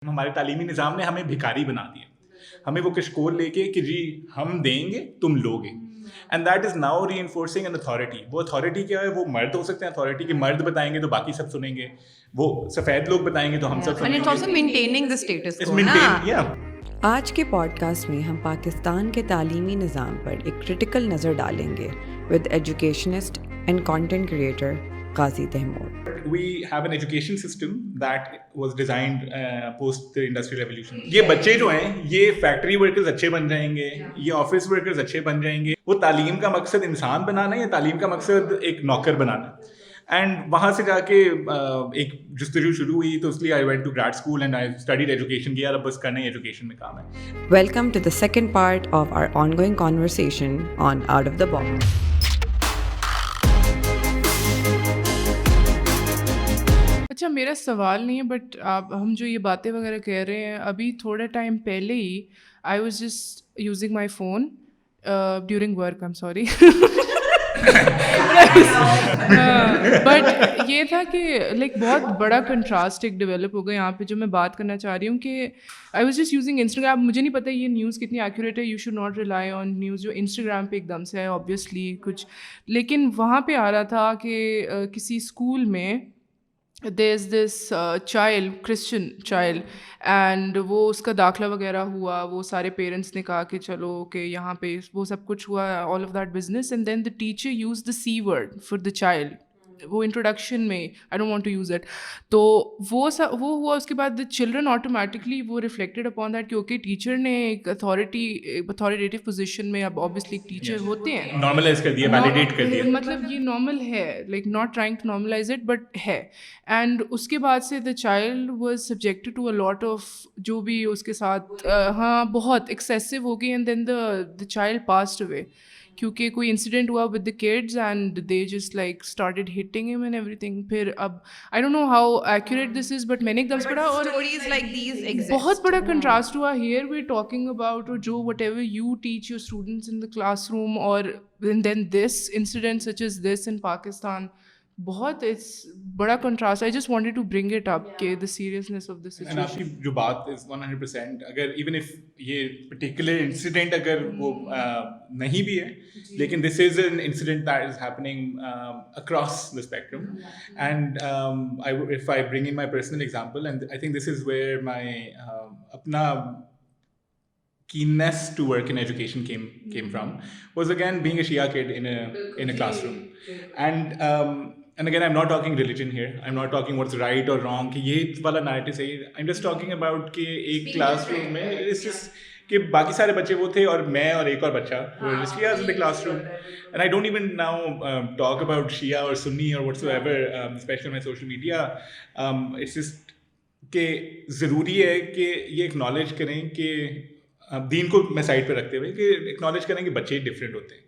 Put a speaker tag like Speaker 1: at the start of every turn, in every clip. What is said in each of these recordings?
Speaker 1: हमारे तालीमी निज़ाम ने हमें भिखारी बना दिया, हमें वो कशकोल लेके कि जी हम देंगे तुम लोगे, and that is now reinforcing an authority. वो अथॉरिटी क्या है? वो मर्द हो सकते हैं अथॉरिटी के, मर्द बताएंगे तो बाकी सब सुनेंगे, वो सफ़ेद लोग बताएंगे तो हम सब
Speaker 2: And it's also
Speaker 1: सुनेंगे।
Speaker 2: maintaining the status
Speaker 1: It's
Speaker 2: quo, ना?
Speaker 1: maintain, yeah.
Speaker 3: आज के पॉडकास्ट में हम पाकिस्तान के तालीमी निज़ाम पर एक क्रिटिकल नज़र डालेंगे with educationist and content creator Ghazi Taimur.
Speaker 1: We have an education system that was designed post the industrial revolution. ये बच्चे जो हैं ये फैक्ट्री वर्कर्स अच्छे बन जाएंगे, ये ऑफिस वर्कर्स अच्छे बन जाएंगे। वो तालीम का मकसद इंसान बनाना है या तालीम का मकसद एक नौकर बनाना? एंड वहाँ से जाके एक जस्तजू शुरू हुई, तो इसलिए I went to grade school and I studied education की। यार अब बस करना ही एजुकेशन में काम है।
Speaker 3: Welcome to the second part of our ongoing conversation on out of the box.
Speaker 4: अच्छा, मेरा सवाल नहीं है, बट आप हम जो ये बातें वगैरह कह रहे हैं, अभी थोड़े टाइम पहले ही I was just using my phone during work, I am sorry, but ये था कि लाइक बहुत बड़ा कंट्रास्ट एक डेवलप हो गया यहाँ पे, जो मैं बात करना चाह रही हूँ कि आई वाज जस्ट यूजिंग इंस्टाग्राम। मुझे नहीं पता ये न्यूज़ कितनी एक्यूरेट है, you should not rely on news जो इंस्टाग्राम पे एकदम से है ऑब्वियसली कुछ, लेकिन वहाँ पे आ रहा था कि किसी स्कूल में there's this child, Christian child, and वो उसका दाखला वगैरह हुआ, वो सारे पेरेंट्स ने कहा कि चलो कि यहाँ पे वो सब कुछ हुआ, all of that business, and then the teacher used the C word for the child, वो इंट्रोडक्शन में, I don't want to use it. तो वो हुआ, उसके बाद द चिल्ड्रन ऑटोमेटिकली वो रिफ्लेक्टेड अपॉन दैट, क्योंकि टीचर ने एक अथॉरिटेटिव पोजीशन में, अब ऑब्वियसली एक टीचर होते हैं,
Speaker 1: नॉर्मलाइज कर दिया, वैलिडेट कर दिया,
Speaker 4: मतलब ये नॉर्मल है, like not trying to normalise it but है। एंड उसके बाद से the child was subjected to a lot of जो भी उसके साथ हाँ बहुत एक्सेसिव हो गई, and then the child passed away क्योंकि कोई इंसिडेंट हुआ with the kids and they just like started hitting him and everything. फिर अब I don't know how accurate this is, but मैंने एकदम से पढ़ा और
Speaker 2: Stories like these exist.
Speaker 4: बहुत बड़ा कंट्रास्ट हुआ। हियर वी टॉकिंग अबाउट जो whatever you teach your students in the classroom, और then this incident such is this in Pakistan, बहुत इट्स बड़ा contrast. I just wanted to bring it up के the seriousness of the
Speaker 1: end आपकी
Speaker 4: situation.
Speaker 1: जो बात is 100%, अगर even if ये particular incident अगर वो नहीं भी है, लेकिन this is an incident that is happening across the spectrum, and if I bring in my personal example, and I think this is where my अपना keenness to work in education came from, was again being a Shia kid in a classroom, and again I'm not talking religion here, I'm not talking what's right or wrong कि ये वाला narrative सही, I'm just talking about कि एक classroom में it's just कि बाकी सारे बच्चे वो थे और मैं और एक और बच्चा were just Shias in the classroom, and I don't even now talk about Shia or Sunni or whatsoever, especially on my social media. It's just कि ज़रूरी है कि ये acknowledge करें कि दीन को मैं साइड पे रखते हुए कि एक्नॉलेज करें कि बच्चे डिफरेंट होते हैं।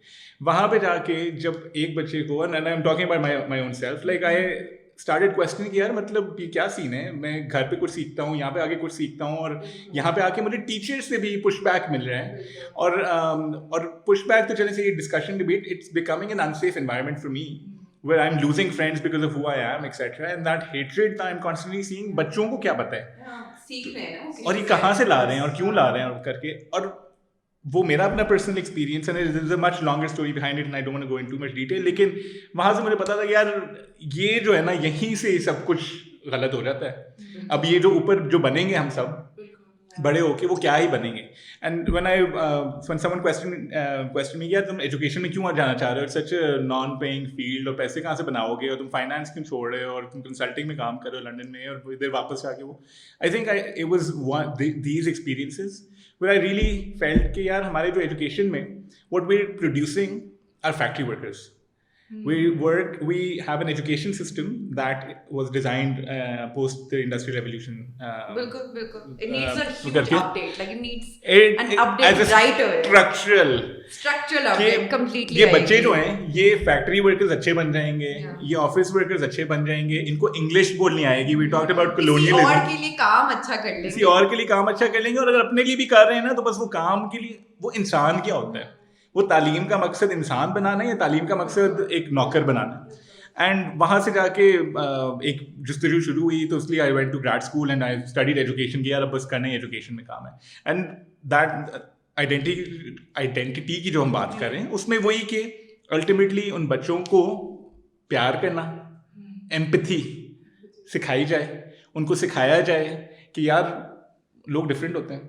Speaker 1: वहाँ पे जाके जब एक बच्चे को, and I am talking about my own self, like I started questioning कि यार मतलब ये क्या सीन है, मैं घर पे कुछ सीखता हूँ, यहाँ पे आके कुछ सीखता हूँ, और यहाँ पे आके मुझे टीचर से भी पुश बैक मिल रहा है, और पुश बैक तो चले से ये discussion debate, it's becoming an unsafe environment for me where I'm losing friends because of who I am, etc. And that hatred that I'm constantly seeing, बच्चों को क्या पता है
Speaker 2: सीख रहे हैं ना,
Speaker 1: और ये कहाँ से ला रहे हैं और क्यों ला रहे हैं और करके, और वो मेरा अपना पर्सनल एक्सपीरियंस है, there is a much longer story behind it and I don't want to go into much detail, लेकिन वहाँ से मुझे पता था कि यार ये जो है ना, यहीं से सब कुछ गलत हो जाता है। अब ये जो ऊपर जो बनेंगे हम सब बड़े होके वो क्या ही बनेंगे। And when someone question me, यार तुम एजुकेशन में क्यों जाना चाह रहे हो, सच नॉन पेइंग फील्ड, और पैसे कहाँ से बनाओगे, और तुम फाइनेंस क्यों छोड़ रहे हो, और तुम कंसल्टिंग में काम कर रहे हो लंदन में, और इधर वापस आके वो, I think it was these experiences where I really felt कि यार हमारे जो एजुकेशन में what we're producing are factory workers. We have an education system that was designed post the industrial revolution.
Speaker 2: बिल्कुल it needs a huge
Speaker 1: करके
Speaker 2: update, like it needs an update
Speaker 1: as a
Speaker 2: right away,
Speaker 1: structural
Speaker 2: update completely।
Speaker 1: ये बच्चे जो हैं ये factory workers अच्छे बन जाएंगे, ये ऑफिस वर्कर्स अच्छे बन जाएंगे, इनको इंग्लिश बोलनी आएगी, we talked about colonialism,
Speaker 2: और के लिए काम अच्छा कर लेंगे,
Speaker 1: किसी और के लिए काम अच्छा कर लेंगे, और अगर अपने लिए भी कर रहे हैं ना तो बस वो काम के लिए, वो इंसान क्या होता है, वो तालीम का मकसद इंसान बनाना है या तालीम का मकसद एक नौकर बनाना? एंड वहाँ से जाके एक जस्तजू शुरू हुई, तो इसलिए I went to grade school and I studied education किया, अब बस करना ही एजुकेशन में काम है. एंड दैट आइडेंटिटी की जो हम बात कर रहे हैं उसमें वही कि अल्टीमेटली उन बच्चों को प्यार करना, एम्पैथी सिखाई जाए, उनको सिखाया जाए कि यार लोग डिफरेंट होते हैं,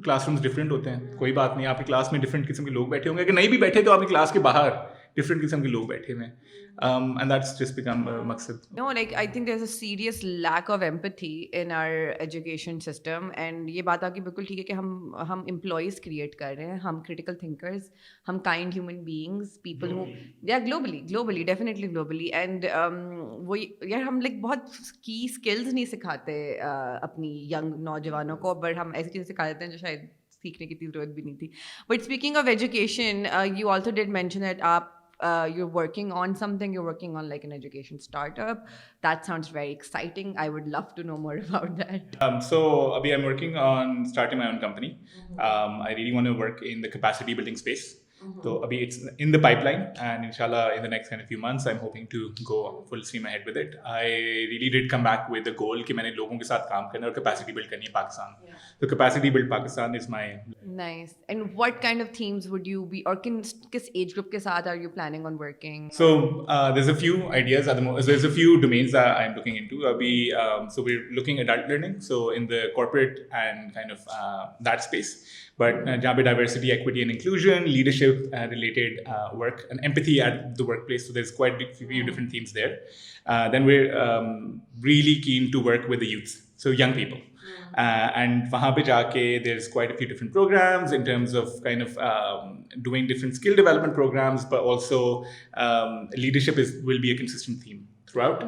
Speaker 1: क्लासरूम्स डिफरेंट होते हैं, कोई बात नहीं, आपकी क्लास में डिफरेंट किस्म के लोग बैठे होंगे, अगर नहीं भी बैठे तो आपकी क्लास के बाहर डिफरेंट किस्म के लोग बैठे हुए हैं. And that's just become मकसद.
Speaker 2: No, like I think there's a serious lack of empathy in our education system, and ये बात आपकी बिल्कुल ठीक है कि हम employees create कर रहे हैं, हम critical thinkers, हम kind human beings, people who yeah globally definitely globally, and वो यार हम like बहुत key skills नहीं सिखाते अपनी young नौजवानों को, but हम ऐसी चीज़ें सिखा देते हैं जो शायद सीखने की ज़रूरत भी नहीं थी. But speaking of education, you also did mention that आप you're working on something, you're working on like an education startup. That sounds very exciting. I would love to know more about that.
Speaker 1: So abhi I'm working on starting my own company. I really want to work in the capacity building space. So abhi it's in the pipeline, and inshallah in the next kind of few months I'm hoping to go full steam ahead with it. I really did come back with the goal कि मैंने लोगों के साथ काम करना और capacity build करनी है Pakistan. So capacity build Pakistan is my
Speaker 2: Nice. And what kind of themes would you be, or किस age group के साथ are you planning on working?
Speaker 1: So there's a few ideas at the moment. There's a few domains that I'm looking into. So we're looking at adult learning, so in the corporate and kind of that space. But जहाँ पे diversity, equity and inclusion, leadership related work and empathy at the workplace. So there's quite a few different themes there. Then we're really keen to work with the youth, so young people. And वहाँ पे जाके there's quite a few different programs in terms of kind of doing different skill development programs, but also leadership will be a consistent theme throughout.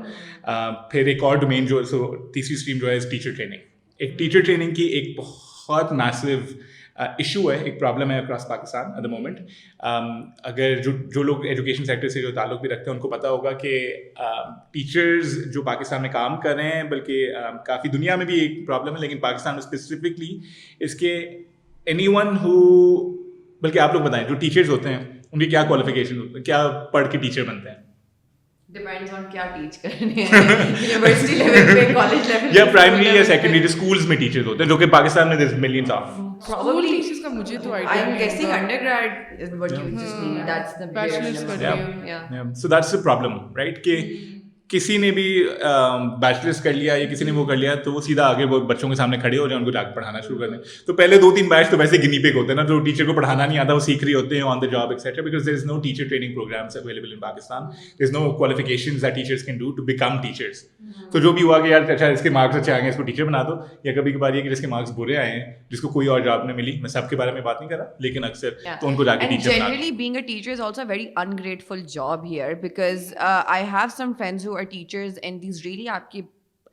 Speaker 1: फिर एक और domain जो so तीसरी stream जो है is teacher training. एक teacher training की एक बहुत massive इशू है, एक प्रॉब्लम है across Pakistan at the moment. अगर जो लोग एजुकेशन सेक्टर से जो ताल्लुक भी रखते हैं उनको पता होगा कि टीचर्स जो पाकिस्तान में काम कर रहे हैं, बल्कि काफ़ी दुनिया में भी एक प्रॉब्लम है, लेकिन पाकिस्तान में स्पेसिफिकली इसके एनीवन हु, बल्कि आप लोग बताएं जो टीचर्स होते हैं उनकी क्या क्वालिफिकेशन, क्या पढ़ के टीचर बनते हैं?
Speaker 2: Depends on क्या टीच करने हैं. यूनिवर्सिटी लेवल पे, कॉलेज लेवल
Speaker 1: या प्राइमरी या सेकेंडरी जो स्कूल्स में टीचर्स होते हैं, जो कि पाकिस्तान में there's millions of.
Speaker 2: Probably
Speaker 4: teachers का मुझे तो idea
Speaker 2: I'm
Speaker 4: नहीं
Speaker 2: guessing
Speaker 4: होगा.
Speaker 2: undergrad is what you just mean. That's the
Speaker 4: Bachelor's कर
Speaker 2: yeah.
Speaker 4: लिया.
Speaker 2: Yeah.
Speaker 1: So that's the problem, right? कि किसी ने भी बैचलर्स कर लिया या किसी ने वो कर लिया तो वो सीधा आगे वो बच्चों के सामने खड़े हो जाए, उनको जाकर पढ़ाना शुरू कर दें. तो पहले 2-3 बैच तो वैसे गिनी पिग होते हैं ना, जो टीचर को पढ़ाना नहीं आता वो सीख रहे होते हैं on the job etcetera, because there is no teacher training programs available in Pakistan. There is no qualifications that teachers can do to become teachers. तो जो भी हुआ कि यार अच्छा इसके मार्क्स अच्छे आए हैं इसको टीचर बना दो, या कभी कभार ये कि जिसके मार्क्स बुरे आए हैं जिसको कोई और जॉब नहीं मिली, मैं सबके बारे में बात नहीं कर रहा, लेकिन अक्सर तो उनको जाके
Speaker 2: And
Speaker 1: टीचर बना.
Speaker 2: generally, being a teacher is also a very ungrateful job here, because I have some friends who are teachers in these really आपकी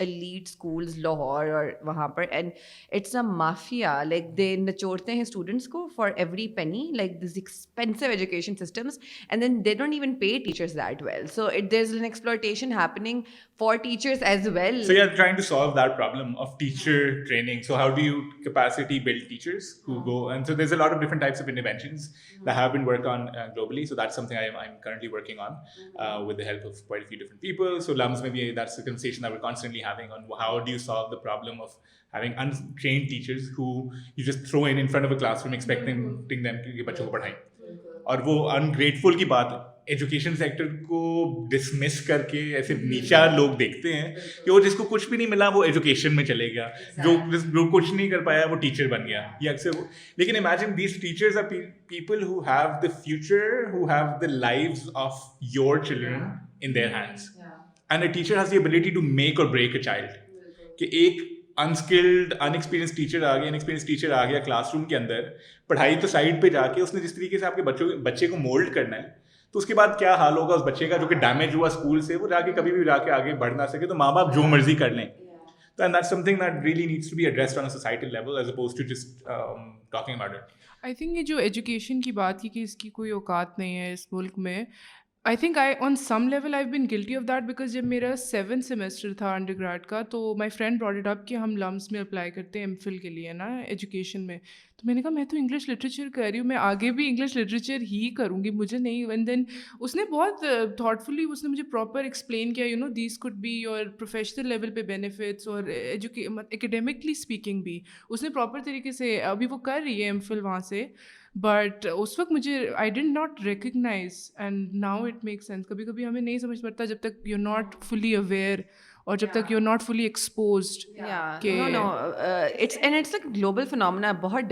Speaker 2: elite schools लाहौर और वहाँ पर, and it's a mafia. Like they निचोड़ते हैं students को for every penny, like these expensive education systems, and then they don't even pay teachers that well. So there's an exploitation happening for teachers as well.
Speaker 1: So you're trying to solve that problem of teacher training. So how do you capacity build teachers who go, and so there's a lot of different types of interventions that have been worked on globally. So that's something I'm currently working on with the help of quite a few different people. So LUMS maybe that's the conversation that we're constantly having on how do you solve the problem of having untrained teachers who you just throw in front of a classroom expecting them कि बच्चों को पढ़ाएं. और वो ungrateful की बात education sector को dismiss करके ऐसे नीचा लोग देखते हैं कि वो जिसको कुछ भी नहीं मिला वो एजुकेशन में चले गया, जो कुछ नहीं कर पाया वो टीचर बन गया, ये अक्सर वो. लेकिन imagine these teachers are people who have the future, who have the lives of your children in their hands, and a teacher has the ability to make or break a child. कि एक unskilled अनएक्सपीरियंस teacher आ गया, inexperience teacher आ गया classroom के अंदर, पढ़ाई तो side पे जाके उसने जिस तरीके से आपके बच्चे को मोल्ड करना है, तो उसके बाद क्या हाल होगा उस बच्चे का जो कि डैमेज हुआ स्कूल से, वो जाके कभी भी जाके आगे बढ़ ना सके, तो माँ बाप जो मर्जी कर लें. तो and that's something that really needs to be addressed on a societal level as opposed to just talking about it.
Speaker 4: I think ये जो एजुकेशन की बात की कि इसकी कोई औकात नहीं है इस मुल्क में, I think on some level I been guilty of that because जब मेरा 7th सेमेस्टर था अंडरग्रेड का तो my friend brought it up कि हम लम्स में अप्लाई करते हैं एमफिल के लिए ना एजुकेशन में. तो मैंने कहा मैं तो इंग्लिश लिटरेचर कर रही हूँ, मैं आगे भी इंग्लिश लिटरेचर ही करूँगी, मुझे नहीं. एंड देन उसने बहुत थॉटफुली उसने मुझे प्रॉपर एक्सप्लेन किया, you know these could be your professional level पे बेनिफिट्स और एकेडमिकली स्पीकिंग भी उसने प्रॉपर तरीके से. अभी वो कर रही है एमफिल वहाँ से, बट उस वक्त मुझे I did not recognise and now it make sense. कभी कभी हमें नहीं समझ पड़ता जब तक you are not fully aware और जब तक you are not fully exposed.
Speaker 2: No, it's like a global phenomena. बहुत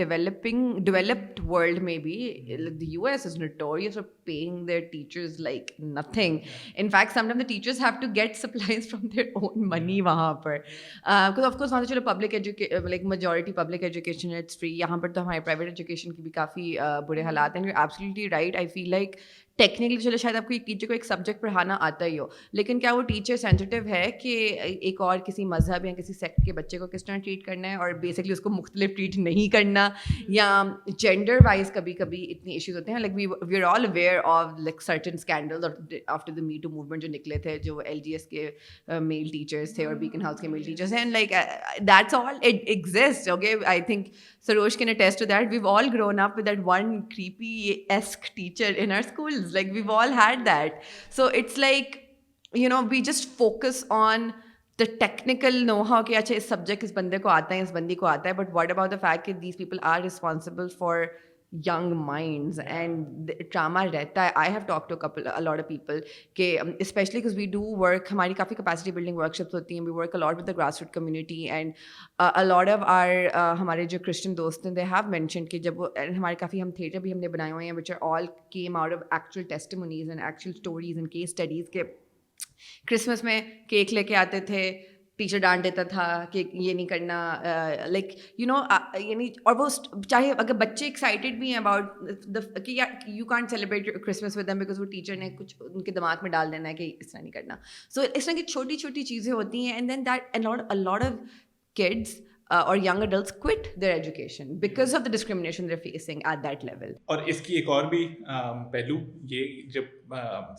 Speaker 2: developed world में भी like the US is notorious for paying their teachers like nothing. In fact, sometimes the teachers have to get supplies from their own money वहाँ पर. Because of course वहाँ से चलो public education like majority public education it's free. यहाँ पर तो हमारे private education की भी काफ़ी बुरे हालात हैं. You're absolutely right. I feel like technically चलो शायद आपको एक टीचर को एक सब्जेक्ट पढ़ाना आता ही हो, लेकिन क्या वो टीचर सेंसिटिव है कि एक और किसी मज़हब या किसी सेक्ट के बच्चे को किस तरह ट्रीट करना है और बेसिकली उसको मुख्तलिफ ट्रीट नहीं करना, या जेंडर वाइज कभी कभी इतने इश्यूज होते हैं. Like we are all aware of like certain scandals after the me too movement जो निकले थे, जो LGS के मेल टीचर्स थे और बीकन हाउस के मेल टीचर्स हैं, and like that's all it exist. Okay, I think Sarosh can attest to that. We've all grown up with that one creepy-esque teacher in our schools. Like, we've all had that. So it's like, you know, we just focus on the technical know-how कि अच्छा इस subject इस बंदे को आता है, इस बंदी को आता है. But what about the fact that these people are responsible for young minds and trauma रहता है. I have talked to a lot of people कि especially because we do work, हमारी काफ़ी capacity building workshops होती हैं. We work a lot with the grassroots community and a lot of our हमारे जो Christian दोस्त हैं, they have mentioned कि जब वो हमारे काफ़ी हम theatre भी हमने बनाए हुए हैं which are all came out of actual testimonies and actual stories and case studies के क्रिसमस में केक लेके आते थे, टीचर डांट देता था कि ये नहीं करना, लाइक यू नो यानी, और वो चाहे अगर बच्चे एक्साइटेड भी हैं अबाउट द कि यार you can't celebrate Christmas with them because वो टीचर ने कुछ उनके दिमाग में डाल देना है कि इस तरह नहीं करना. सो इस तरह की छोटी छोटी चीज़ें होती हैं, and then that a lot of kids or young adults quit their education because of the discrimination they're facing at that level.
Speaker 1: और इसकी एक और भी पहलू ये, जब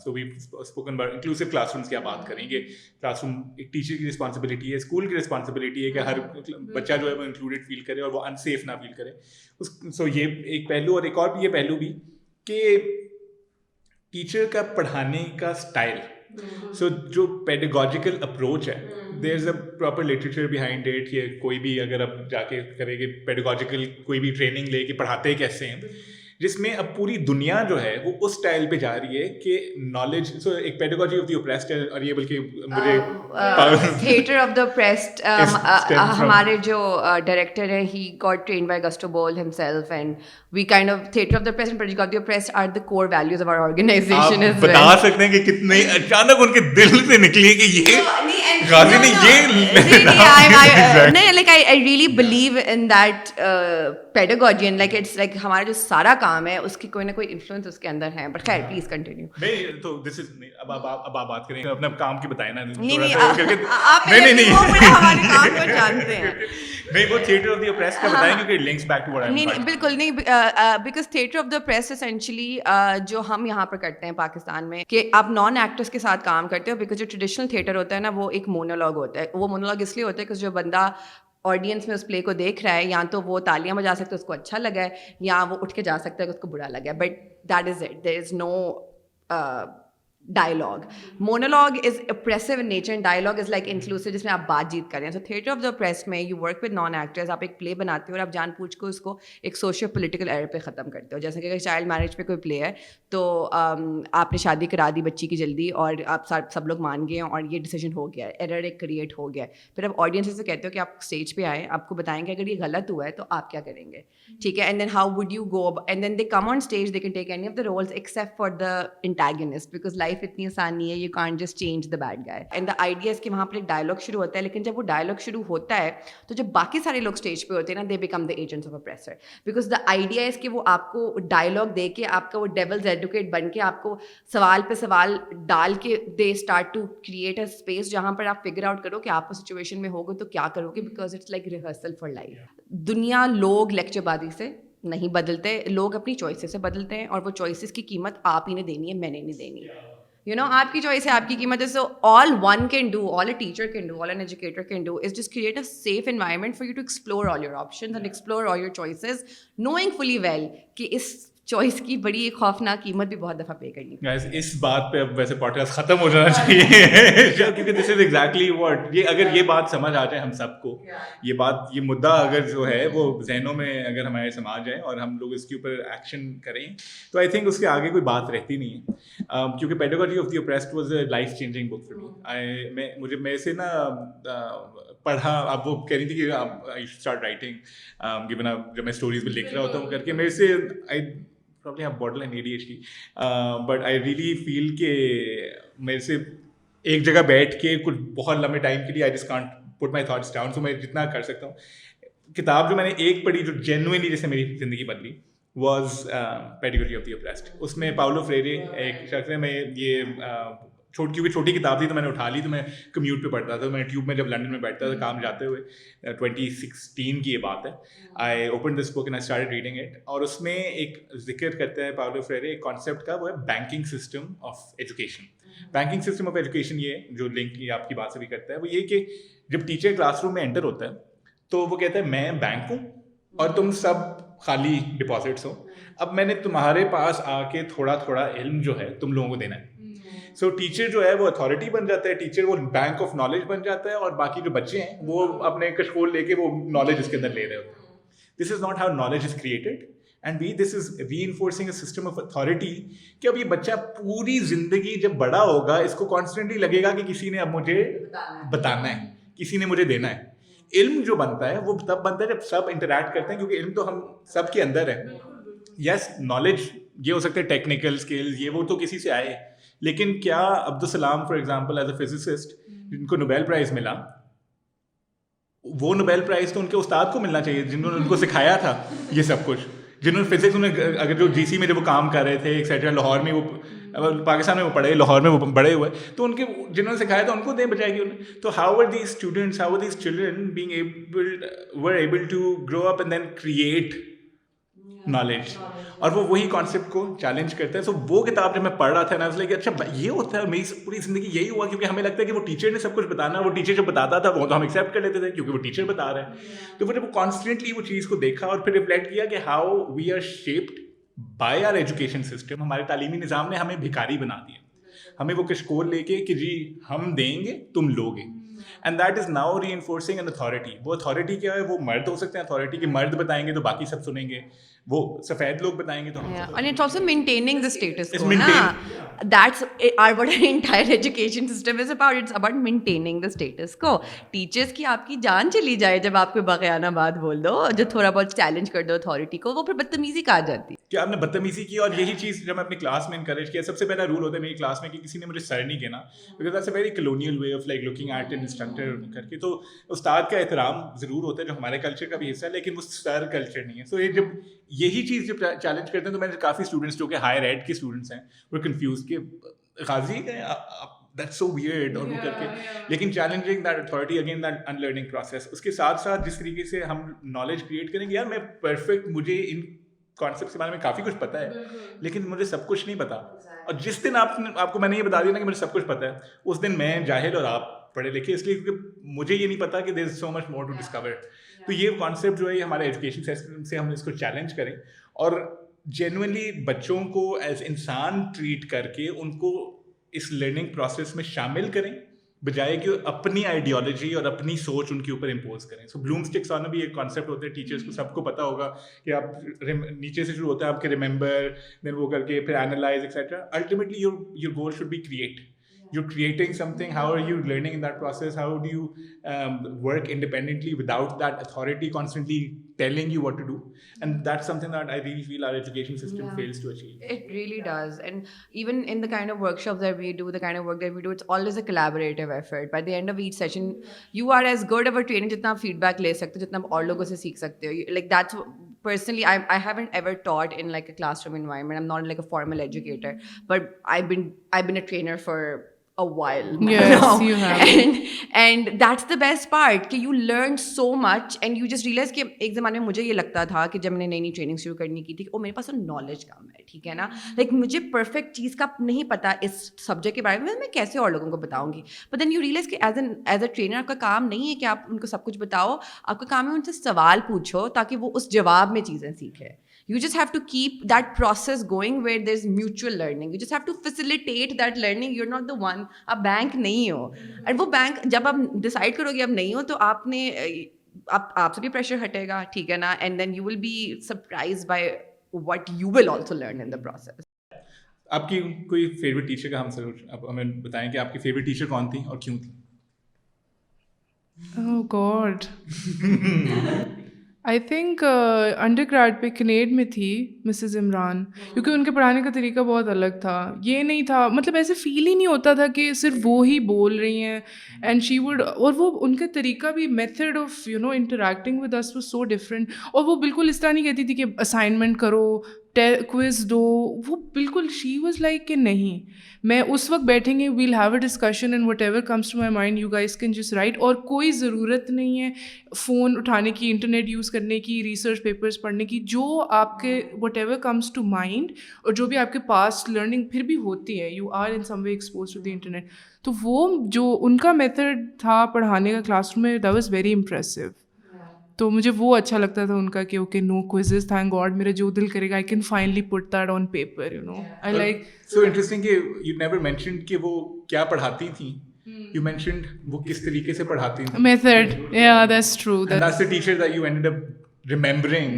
Speaker 1: so we spoken about inclusive classrooms की आप बात करेंगे, क्लासरूम एक टीचर की रिस्पॉन्सिबिलिटी है, स्कूल की रिस्पॉन्सिबिलिटी है कि हर बच्चा जो है वो इंक्लूडेड फील करे और वो अनसेफ ना फील करे. सो ये एक पहलू, और एक और भी ये पहलू भी कि टीचर का पढ़ाने का स्टाइल, सो जो पेडागॉजिकल अप्रोच है, there is a proper literature behind it. ये कोई भी अगर आप जाके करेंगे पेडागॉजिकल कोई भी ट्रेनिंग ले कि पढ़ाते कैसे हैं, जिसमें अब पूरी दुनिया जो है वो उस स्टाइल पे जा रही है कि नॉलेज, सो एक पेडागॉजी ऑफ द ऑप्रेस्ड है, और ये बल्कि मुझे
Speaker 2: थिएटर ऑफ द ऑप्रेस्ड, हमारे जो डायरेक्टर है he got trained by Augusto Boal himself, and we kind of theatre of the oppressed and pedagogy of the oppressed are the core values of our organisation as well.
Speaker 1: बता सकते हैं कि कितने अचानक उनके दिल से निकली कि ये गाजी ने ये
Speaker 2: नहीं, like I really believe in that pedagogy, and like it's like हमारा जो सारा काम है उसकी कोई ना कोई इन्फ्लुएंस उसके अंदर है. बट खैर प्लीज कंटिन्यू.
Speaker 1: नहीं तो दिस इज, अब आप बात करेंगे अपने काम की बताएं ना.
Speaker 2: नहीं
Speaker 1: आप
Speaker 2: हमारे काम को जानते हैं.
Speaker 1: नहीं, वो थिएटर ऑफ द ऑप्रेस्ड का बताएं क्योंकि links back to what I am.
Speaker 2: नहीं बिल्कुल नहीं, because theatre of the press essentially जो हम यहाँ पर करते हैं पाकिस्तान में कि आप नॉन एक्टर्स के साथ काम करते हो. बिकॉज जो ट्रेडिशनल थिएटर होता है ना, वो एक मोनोलॉग होता है. वो मोनोलॉग इसलिए होता है कि जो बंदा ऑडियंस में उस प्ले को देख रहा है, या तो वो तालियां बजा सकता है उसको अच्छा लगा है, या वो उठ के जा सकता है उसको बुरा लगा है. But that is it, there is no dialogue. Monologue is oppressive in nature and dialogue is like inclusive, जिसमें आप बातचीत करें. So theatre of the oppressed में you work with non-actors, आप एक play बनाते हो और आप जानबूझ के उसको एक सोशो पोलिटिकल एरर पे ख़त्म करते हो. जैसे कि अगर चाइल्ड मैरिज पे कोई प्ले है तो आपने शादी करा दी बच्ची की जल्दी और आप सब लोग मान गए और ये डिसीजन हो गया है, एरर एक क्रिएट हो गया है. फिर आप ऑडियंस से कहते हो कि आप स्टेज पे आए, आपको बताएंगे अगर ये गलत हुआ है तो आप क्या करेंगे, ठीक है, and then how would you go, and then they come on stage, they can take any of the roles except for the antagonist, because life इतनी आसान नहीं है, you can't just change the bad guy. And the idea is कि वहाँ पर एक dialogue शुरू होता है, लेकिन जब वो डायलॉग शुरू होता है तो जब बाकी सारे लोग स्टेज पे होते हैं ना, they become the agents of oppressor, because the idea is कि वो आपको डायलॉग दे के, आपका वो डेविल्स एडवोकेट बन के, आपको सवाल पे सवाल डाल के they start to create a space जहाँ पर आप फिगर आउट करो कि आप उस सिचुएशन में होगे तो क्या करोगे, because it's like rehearsal for life. दुनिया लोग लेक्चरबाजी से नहीं बदलते, लोग अपनी चॉइसेस से बदलते हैं, और वो चॉइसेस की कीमत आप ही ने देनी है, मैंने नहीं देनी. You know, आपकी choice है, आपकी कीमत है. So all one can do, all a teacher can do, all an educator can do is just create a safe environment for you to explore all your options and explore all your choices, knowing fully well कि इस choice की बड़ी एक खौफनाक कीमत भी बहुत दफ़ा पे करनी.
Speaker 1: Guys, इस बात पे अब वैसे पॉडकास्ट खत्म हो जाना चाहिए क्योंकि दिस इज एग्जैक्टली व्हाट ये अगर ये बात समझ आ जाए हम सबको, ये मुद्दा अगर जो है वो जहनों में अगर हमारे समा जाए और हम लोग इसके ऊपर एक्शन करें तो आई थिंक उसके आगे कोई बात रहती नहीं है. क्योंकि pedagogy of the oppressed was a life changing book for me. मुझे मेरे से ना पढ़ा, अब वो कह रही थी कि I should start writing given जब मैं स्टोरीज में लिख रहा होता हूँ करके, मेरे से आई probably have borderline ADHD, but I really feel कि मेरे से एक जगह बैठ के कुछ बहुत लंबे टाइम के लिए I just can't put my thoughts down. So मैं जितना कर सकता हूँ, किताब जो मैंने एक पढ़ी जो genuinely जैसे मेरी ज़िंदगी बदली was Pedagogy of the Oppressed. उसमें पाउलो फ्रेरे एक शख्स है, मैं ये क्योंकि छोटी किताब थी तो मैंने उठा ली, तो मैं कम्यूट पे पढ़ता था, मैं ट्यूब में जब लंदन में बैठता था काम जाते हुए, 2016 की ये बात है. I open this book and I started reading it. और उसमें एक जिक्र करता है पाउलो फ्रेरे एक कॉन्सेप्ट का, वो है banking system of education. Banking system of education, ये जो लिंक ये आपकी बात से भी करता है, वो ये कि जब टीचर क्लासरूम में एंटर होता है तो वो कहता है मैं बैंक हूँ और तुम सब खाली डिपॉजिट्स हो, अब मैंने तुम्हारे पास आके थोड़ा थोड़ा इल्म जो है तुम लोगों को देना है. सो टीचर जो है वो अथॉरिटी बन जाता है, टीचर वो बैंक ऑफ नॉलेज बन जाता है, और बाकी जो बच्चे हैं वो अपने कशकोल लेके वो नॉलेज इसके अंदर ले रहे होते हैं. This is not how knowledge is created, and this is reinforcing a system of authority कि अब ये बच्चा पूरी जिंदगी जब बड़ा होगा इसको कॉन्स्टेंटली लगेगा कि किसी ने अब मुझे बताना है, किसी ने मुझे देना है. इल्म जो बनता है वो तब बनता है जब सब इंटरैक्ट करते हैं, क्योंकि इल्म तो हम सब के अंदर है. यस, नॉलेज ये हो सकता है टेक्निकल स्किल्स, ये वो तो किसी से आए, लेकिन क्या Abdul Salam for example as a physicist जिनको नोबेल प्राइज मिला, वो नोबेल प्राइज तो उनके उस्ताद को मिलना चाहिए जिन्होंने उनको सिखाया था ये सब कुछ, जिन्होंने फिजिक्स उन्हें अगर जो जीसी में जब वो काम कर रहे थे एक्सेट्रा, लाहौर में वो पाकिस्तान में वो पढ़े, लाहौर में वो बड़े हुए, तो उनके जिन्होंने सिखाया था उनको दे बजाएगी उन्हें. तो how are these students, how are these children being able to grow up and then create knowledge, और वो वही कॉन्सेप्ट को चैलेंज करता है. सो वो किताब जब मैं पढ़ रहा था ना, लाइक अच्छा ये होता है, मेरी पूरी जिंदगी यही हुआ, क्योंकि हमें लगता है कि वो टीचर ने सब कुछ बताना, वो टीचर जब बताता था वो तो हम एक्सेप्ट कर लेते थे क्योंकि वो टीचर बता रहा है. तो फिर जब कॉन्स्टेंटली वो चीज़ को देखा और फिर रिफ्लेक्ट किया कि how we are shaped by our education system, हमारे तालीमी निज़ाम ने हमें भिखारी बना दिया, हमें वो कशकोल लेके कि जी हम देंगे तुम लोगे, and that is now reinforcing an authority. वो अथॉरिटी क्या है, वो मर्द हो सकते हैं अथॉरिटी के, मर्द बताएंगे तो बाकी सब सुनेंगे, वो सफेद लोग बताएंगे तो हम सब
Speaker 2: And it's also maintaining the status
Speaker 1: It's
Speaker 2: quo.
Speaker 1: maintain-
Speaker 2: That's what our entire education system is about. It's about maintaining the status quo. Teachers की आपकी जान चली जाए जब आप कोई बयाना बात बोल दो, जो थोड़ा बहुत चैलेंज कर दो अथॉरिटी को, वो फिर बदतमीजी कहा जाती है.
Speaker 1: कि आपने बदतमीजी की. और यही चीज़ जब मैं अपनी क्लास में इनकरेज किया, सबसे पहला रूल होता है मेरी क्लास में कि किसी ने मुझे सर नहीं कहना, because that's a very colonial way of like looking at N instructor करके. तो उस्ताद का एहतराम ज़रूर होता है जो हमारे कल्चर का भी हिस्सा है, लेकिन वो सर कल्चर नहीं है. सो ये जब यही चीज़ जब चैलेंज करते हैं तो मैंने काफ़ी स्टूडेंट्स जो कि हायर एड के स्टूडेंट्स हैं वो कन्फ्यूज कि गाजी दैट्स सो वियर्ड और वो करके, लेकिन challenging that authority, again that unlearning process. उसके साथ साथ जिस तरीके से हम नॉलेज क्रिएट करेंगे, यार मैं परफेक्ट, मुझे इन कॉन्सेप्ट के बारे में काफ़ी कुछ पता है लेकिन मुझे सब कुछ नहीं पता, और जिस दिन आपको मैंने ये बता दिया ना कि मुझे सब कुछ पता है, उस दिन मैं जाहिल और आप पढ़े लिखे, इसलिए क्योंकि मुझे ये नहीं पता कि there is so much more to discover. तो ये कॉन्सेप्ट जो है हमारे एजुकेशन सिस्टम से हम इसको चैलेंज करें और जेन्युइनली बच्चों को एज इंसान ट्रीट करके उनको इस लर्निंग प्रोसेस में शामिल करें, बजाय कि अपनी आइडियोलॉजी और अपनी सोच उनके ऊपर इम्पोज करें. सो ब्लूम्स टेक्सोनॉमी एक कॉन्सेप्ट होता है, टीचर्स को सबको पता होगा कि आप नीचे से शुरू होता है आपके रिमेंबर, देन वो करके फिर analyse etcetera. Ultimately your goal should be create. You're creating something. How are you learning in that process? How do you work independently without that authority constantly telling you what to do? And that's something that I really feel our education system fails to achieve.
Speaker 2: It really does. And even in the kind of workshops that we do, the kind of work that we do, it's always a collaborative effort. By the end of each session, you are as good of a training जितना आप feedback ले सकते हो, जितना आप और लोगों से सीख सकते हो. Like that's personally, I haven't ever taught in like a classroom environment. I'm not like a formal educator, but I've been a trainer for a while.
Speaker 4: Yes,
Speaker 2: now.
Speaker 4: you have.
Speaker 2: And that's the best part कि you learn so much and you just realize कि एक ज़माने में मुझे ये लगता था कि जब मैंने नई नई ट्रेनिंग शुरू करनी की थी कि ओ मेरे पास तो नॉलेज कम है, ठीक है ना, लाइक मुझे परफेक्ट चीज़ का नहीं पता इस सब्जेक्ट के बारे में, मैं कैसे और लोगों को बताऊंगी. बट देन यू रियलाइज कि एज अ ट्रेनर आपका काम नहीं है कि आप उनको सब कुछ बताओ, आपका काम है उनसे सवाल पूछो ताकि वो उस जवाब में चीज़ें सीखें. You just have to keep that process going where there's mutual learning. You just have to facilitate that learning. You're not the one. आप बैंक नहीं हो. और वो बैंक जब आप डिसाइड करोगे अब नहीं हो तो आपने आपसे भी प्रेशर हटेगा, ठीक है ना, and then you will be surprised by what you will also learn in the process.
Speaker 1: आपकी कोई फेवरेट टीचर का हम जरूर आप हमें बताएं कि आपकी फेवरेट टीचर कौन थी और क्यों थी?
Speaker 4: Oh God. I think undergrad पे कनेड में थी मिसेस इमरान, क्योंकि उनके पढ़ाने का तरीका बहुत अलग था. ये नहीं था, मतलब ऐसे फील ही नहीं होता था कि सिर्फ वो ही बोल रही हैं. एंड शी वुड, और वो उनका तरीका भी, method of interacting with us was so different. और वो बिल्कुल इस तरह नहीं कहती थी कि असाइनमेंट करो, क्विज दो. वो बिल्कुल शी वॉज लाइक कि नहीं, मैं उस वक्त बैठेंगे, we'll have a discussion and whatever comes to my mind you guys can just write. और कोई ज़रूरत नहीं है फ़ोन उठाने की, इंटरनेट यूज़ करने की, रिसर्च पेपर्स पढ़ने की. जो आपके whatever comes to mind और जो भी आपके पास लर्निंग फिर भी होती है, you are in some way expose to the internet. तो वो जो उनका मेथड था पढ़ाने का क्लासरूम में, दैट वाज वेरी इम्प्रेसिव. तो मुझे वो अच्छा लगता था उनका कि okay no quizzes, thank God, मेरा जो दिल करेगा I can finally put that on paper, I like.
Speaker 1: So interesting कि यू नेवर मेंशन्ड कि वो क्या पढ़ाती थी. You mentioned वो किस तरीके से पढ़ाती थी.
Speaker 4: Method, yeah, that's true.
Speaker 1: And that's the teacher that you ended up remembering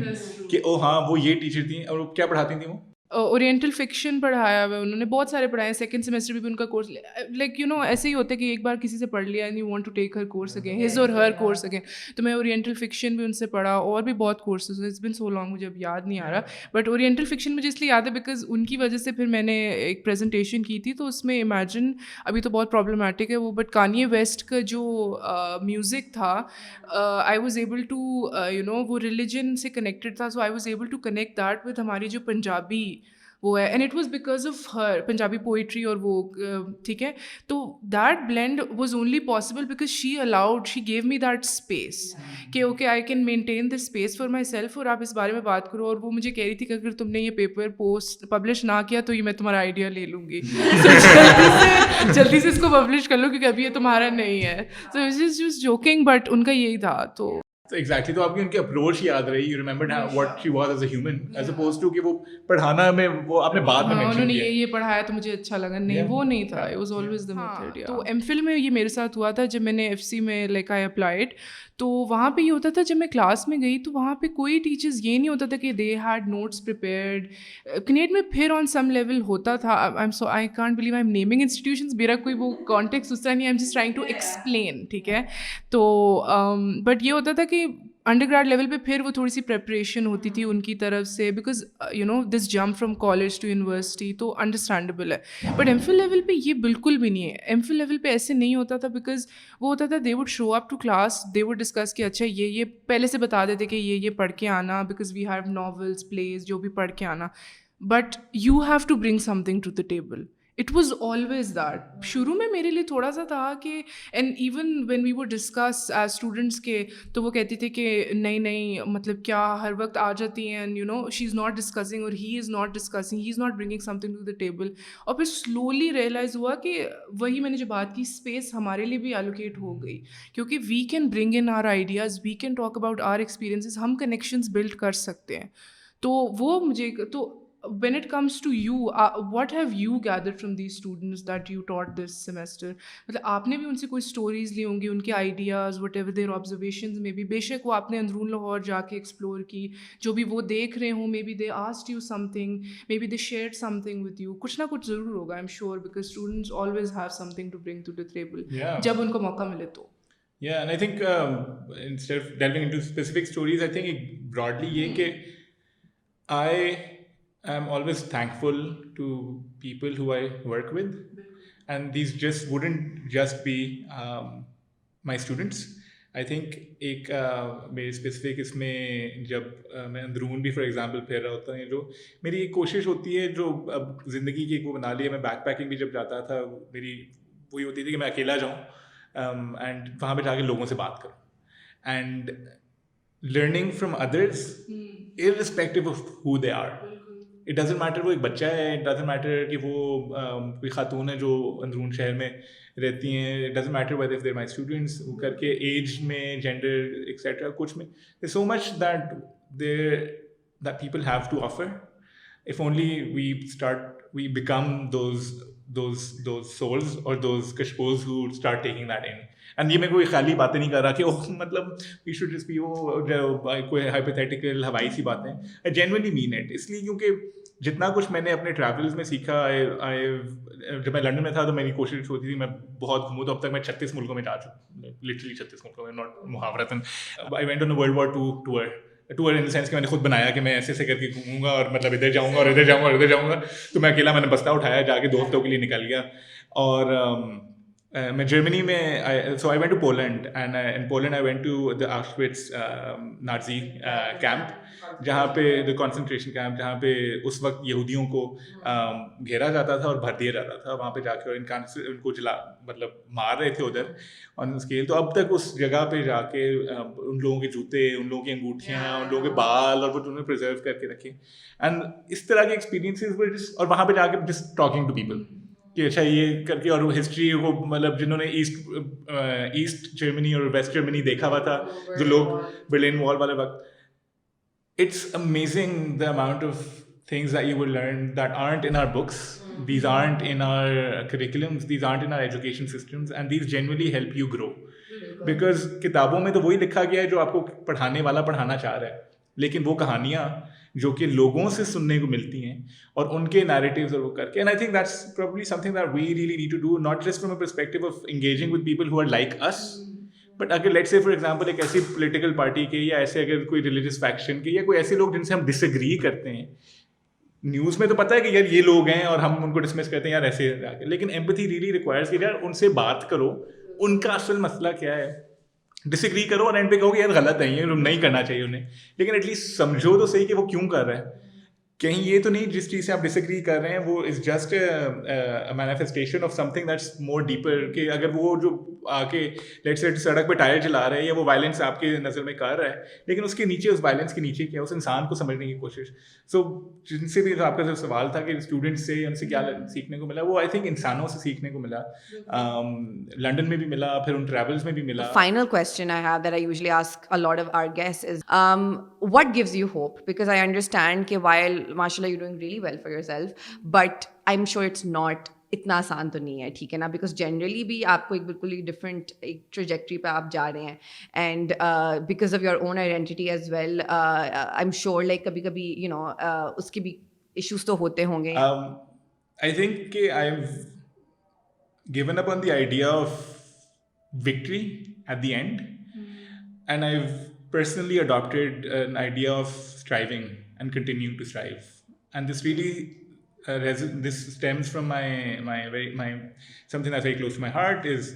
Speaker 1: कि ओ हाँ वो ये टीचर थी. और वो क्या पढ़ाती थी वो?
Speaker 4: ओरिएंटल फिक्शन पढ़ाया हुआ उन्होंने, बहुत सारे पढ़ाए. सेकंड सेमेस्टर में भी उनका कोर्स, लाइक ऐसे ही होता है कि एक बार किसी से पढ़ लिया and you want to take her course again, his or her course again. तो मैं ओरिएंटल फिक्शन भी उनसे पढ़ा, और भी बहुत courses. It's been so long, मुझे अब याद नहीं आ रहा. बट ओरिएंटल फिक्शन मुझे इसलिए याद है बिकॉज उनकी वजह से फिर मैंने एक प्रेजेंटेशन की थी. तो उसमें इमेजिन, अभी तो बहुत प्रॉब्लमेटिक है वो, बट कान्ये वेस्ट का जो म्यूज़िक था, आई वॉज एबल टू वो रिलीजन से कनेक्टेड था. So I was able to connect that with हमारी जो पंजाबी वो है. And it was because of her Punjabi poetry और वो, ठीक है. तो that blend was only possible because she allowed, she gave me that space कि okay I can maintain this space for myself, और आप इस बारे में बात करो. और वो मुझे कह रही थी कि अगर तुमने ये पेपर पब्लिश ना किया तो ये मैं तुम्हारा आइडिया ले लूँगी. तो जल्दी से इसको पब्लिश कर लो क्योंकि अभी ये तुम्हारा नहीं है. So it is just joking, but उनका यही था. तो
Speaker 1: एग्जैक्टली, तो आपकी उनकी अप्रोच याद रही. You remembered what she was as a human as opposed to कि वो पढ़ाना में वो आपने बाद में मेंशन
Speaker 4: उन्होंने
Speaker 1: किया.
Speaker 4: ये पढ़ाया तो मुझे अच्छा लगा. नहीं, वो नहीं था. It was always the method. तो एमफिल में ये मेरे साथ हुआ था जब मैंने एफसी में लाइक आई अप्लाइड. तो वहाँ पे ये होता था, जब मैं क्लास में गई तो वहाँ पे कोई टीचर्स ये नहीं होता था कि they had notes prepared. Kinnaird में फिर ऑन सम लेवल होता था. I can't believe I am naming institutions, मेरा कोई वो कॉन्टेक्स्ट उस तरह नहीं. I am just trying to explain, ठीक है. तो बट ये होता था कि अंडरग्रेड लेवल पे फिर वो थोड़ी सी प्रेपरेशन होती थी उनकी तरफ से, because this jump from college to university, तो अंडरस्टैंडेबल है. बट एमफिल लेवल पे ये बिल्कुल भी नहीं है. एमफिल लेवल पे ऐसे नहीं होता था, बिकॉज वो होता था they would show up to class, they would discuss कि अच्छा ये पहले से बता देते कि ये पढ़ के आना, because we have novels, plays, जो भी पढ़ के आना. But you have to bring something to the table. It was always that. शुरू में मेरे लिए थोड़ा सा था कि, and even when we would discuss as students के, तो वो कहती थी कि नहीं मतलब क्या हर वक्त आ जाती हैं, and she is not discussing और he is not discussing, he is not bringing something to the table. और फिर स्लोली रियलाइज़ हुआ कि वही मैंने जो बात की, स्पेस हमारे लिए भी एलोकेट हो गई, क्योंकि we can bring in our ideas, we can talk about our experiences, हम कनेक्शंस बिल्ड कर सकते हैं. तो वो मुझे, तो when it comes to you, what have you gathered from these students that you taught this semester? मतलब आपने भी उनसे कोई स्टोरीज ली होंगी, उनके ideas, whatever their observations में भी, बेशक वो आपने अंदरून लाहौर जाके एक्सप्लोर की, जो भी वो देख रहे हों, maybe they asked you something, maybe they shared something with you. कुछ ना कुछ ज़रूर होगा, I am sure, because students always have something to bring to the table जब उनको मौका मिले तो.
Speaker 1: Yeah, and I think instead of delving into specific stories, I think broadly ये कि I'm always thankful to people who I work with, and these just wouldn't just be my students. I think एक मेरी specific इसमें जब मैं अंदरून भी for example फिर रहा होता है, जो मेरी एक कोशिश होती है, जो अब ज़िंदगी की एक वो बना ली है. मैं बैक पैकिंग भी जब जाता था, मेरी वही होती थी कि मैं अकेला जाऊँ एंड वहाँ पे जाके लोगों से बात करूँ and learning from others irrespective of who they are. It doesn't matter वो एक बच्चा है, इट डजेंट मैटर कि वो कोई खातून है जो अंदरून शहर में रहती हैं, it doesn't matter whether if their my students करके एज में, जेंडर एक्सेट्रा, कुछ में there so much that people have to offer. If only we become those souls or those kashkos who start taking that in. And ये मैं कोई खाली बातें नहीं कर रहा कि ओह मतलब we should just be कोई hypothetical हवाई सी बातें. I genuinely mean it. इसलिए क्योंकि जितना कुछ मैंने अपने ट्रैवल्स में सीखा, जब मैं लंदन में था तो मेरी कोशिश होती थी मैं बहुत घूमूँ, तो अब तक मैं 36 मुल्कों में जा चुका, लिटरली 36 मुल्कों में, नॉट मुहावरतन. I went on world war tour in the sense कि मैंने खुद बनाया कि मैं ऐसे ऐसे करके घूमूंगा और मतलब इधर जाऊंगा और इधर जाऊंगा और इधर जाऊंगा. तो मैं अकेला, मैंने बस्ता उठाया, जाके दोस्तों के लिए निकल गया. और मैं जर्मनी में, so I went to Poland and in Poland I went to the Auschwitz Nazi camp, जहाँ पे द कंसंट्रेशन कैंप, जहाँ पे उस वक्त यहूदियों को घेरा जाता था और भर दिया जाता था. वहाँ पे जाके और उनको मतलब मार रहे थे उधर ऑन स्केल. तो अब तक उस जगह पे जाके उन लोगों के जूते, उन लोगों की अंगूठियाँ, उन लोगों के बाल और वो उन्होंने प्रिजर्व करके रखे. एंड इस तरह के एक्सपीरियंसेस वर जस्ट, और वहाँ पे जाके जस्ट टॉकिंग टू पीपल कि अच्छा ये करके, और हिस्ट्री को मतलब जिन्होंने ईस्ट जर्मनी और वेस्ट जर्मनी देखा हुआ था, जो लोग बर्लिन वॉल वाले वक्त, it's amazing the amount of things that you will learn that aren't in our books. These aren't in our curriculums. These aren't in our education systems, and these genuinely help you grow. Because किताबों में तो वही लिखा गया है जो आपको पढ़ाने वाला पढ़ाना चाह रहा है, लेकिन वो कहानियाँ जो कि लोगों से सुनने को मिलती हैं और उनके नैरेटिव्स और वो करके, and I think that's probably something that we really need to do, not just from a perspective of engaging with people who are like us, but अगर लेट्स से फॉर एग्जांपल एक ऐसी political party के, या ऐसे अगर कोई religious faction के, या कोई ऐसे लोग जिनसे हम डिसएग्री करते हैं, न्यूज़ में तो पता है कि यार ये लोग हैं और हम उनको डिसमिस करते हैं यार ऐसे, लेकिन एम्पैथी रियली रिक्वायर्स कि यार उनसे बात करो, उनका असल मसला क्या है, डिसएग्री करो और एंड पे कहो कि यार गलत है, ये नहीं करना चाहिए उन्हें, लेकिन एटलीस्ट समझो तो सही कि वो क्यों कर रहा है. कहीं ये तो नहीं जिस चीज़ से आप डिसएग्री कर रहे हैं वो is just a manifestation of something that's more deeper, कि अगर वो जो आके लेट्स से सड़क पे टायर चला रहे हैं या वो वायलेंस आपके नज़र में कर रहा है, लेकिन उसके नीचे, उस वायलेंस के नीचे क्या, उस इंसान को समझने की कोशिश. सो जिनसे भी आपका जो सवाल था कि स्टूडेंट्स से उनसे क्या सीखने को मिला, वो आई थिंक इंसानों से सीखने को मिला. लंदन में भी मिला, फिर उन ट्रैवल्स में भी मिला.
Speaker 2: Final question I have that I usually ask a lot of our guests is, what gives you hope? Because I understand कि while mashallah you're doing really well for yourself, but I'm sure it's not इतना आसान तो नहीं है, ठीक है ना, because generally भी आपको एक बिल्कुल ही डिफरेंट एक ट्रेजेक्ट्री पे आप जा रहे हैं, and because of your own identity as well, I am sure like कभी कभी यू नो उसके भी इश्यूज तो होते होंगे.
Speaker 1: आई थिंक कि I have given up on the idea of victory at the end, and I've personally adopted an idea of striving and continuing to strive, and this really this stems from my something that's very close to my heart is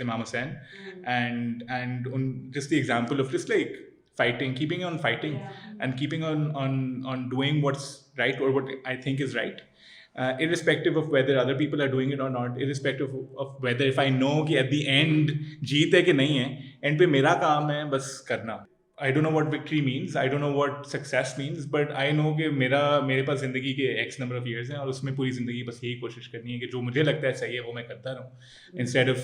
Speaker 1: Imam Hussain, and just the example of just like fighting, keeping on fighting, and keeping on doing what's right or what I think is right. Irrespective of whether other people are doing it or not, irrespective of whether if I know कि at the end जीत है कि नहीं है, end पे मेरा काम है बस करना. I don't know what victory means, I don't know what success means, but I know कि मेरे पास ज़िंदगी के X number of years हैं और उसमें पूरी ज़िंदगी बस यही कोशिश करनी है कि जो मुझे लगता है सही है वो मैं करता रहूँ, instead of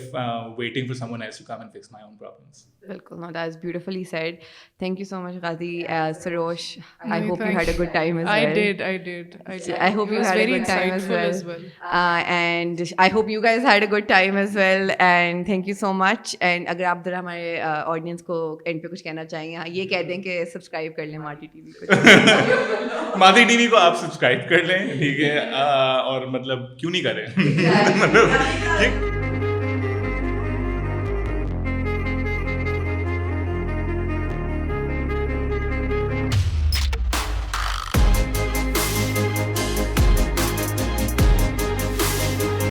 Speaker 1: waiting for someone else to come and fix my own problems.
Speaker 2: बिल्कुल, no, that is beautifully said. Thank you so much, Ghazi. Sarosh, I hope you had a good time as well.
Speaker 4: I did.
Speaker 2: I hope you had a good time as well. And I hope you guys had a good time as well. And thank you so much. And अगर आप जरा हमारे audience को end पे कुछ कहना चाहेंगे, ये कह दें कि सब्सक्राइब कर लें माटी टीवी को.
Speaker 1: माती टीवी को आप सब्सक्राइब कर लें, ठीक है, और मतलब क्यों नहीं करें मतलब